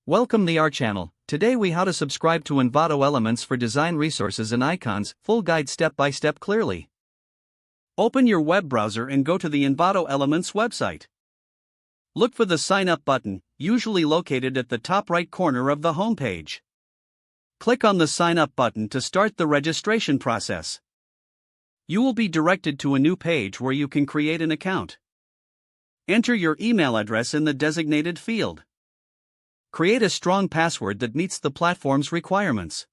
Welcome to our channel. Today we how to subscribe to Envato Elements for design resources and icons, full guide step by step clearly. Open your web browser and go to the Envato Elements website. Look for the sign up button, usually located at the top right corner of the home page. Click on the sign up button to start the registration process. You will be directed to a new page where you can create an account. Enter your email address in the designated field. Create a strong password that meets the platform's requirements.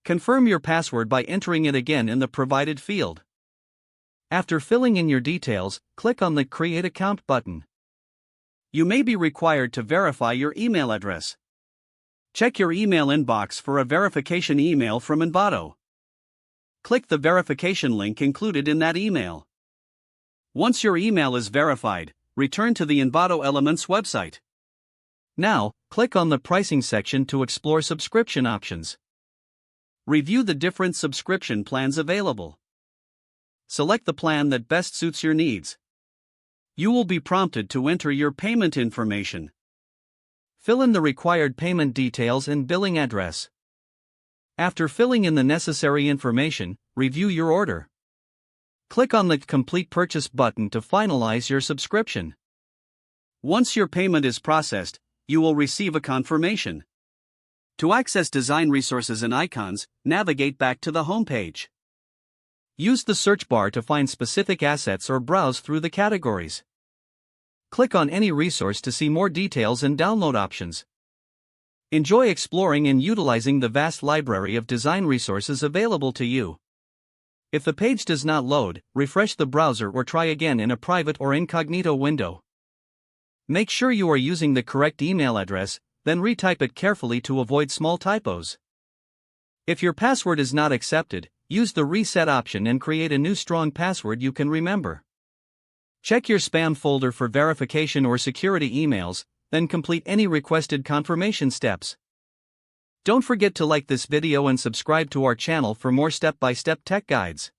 Confirm your password by entering it again in the provided field. After filling in your details, click on the Create Account button. You may be required to verify your email address. Check your email inbox for a verification email from Envato. Click the verification link included in that email. Once your email is verified, return to the Envato Elements website. Now, click on the pricing section to explore subscription options. Review the different subscription plans available. Select the plan that best suits your needs. You will be prompted to enter your payment information. Fill in the required payment details and billing address. After filling in the necessary information, review your order. Click on the Complete Purchase button to finalize your subscription. Once your payment is processed, you will receive a confirmation. To access design resources and icons, navigate back to the home page. Use the search bar to find specific assets or browse through the categories. Click on any resource to see more details and download options. Enjoy exploring and utilizing the vast library of design resources available to you. If the page does not load, refresh the browser or try again in a private or incognito window. Make sure you are using the correct email address, then retype it carefully to avoid small typos. If your password is not accepted, use the reset option and create a new strong password you can remember. Check your spam folder for verification or security emails, then complete any requested confirmation steps. Don't forget to like this video and subscribe to our channel for more step-by-step tech guides.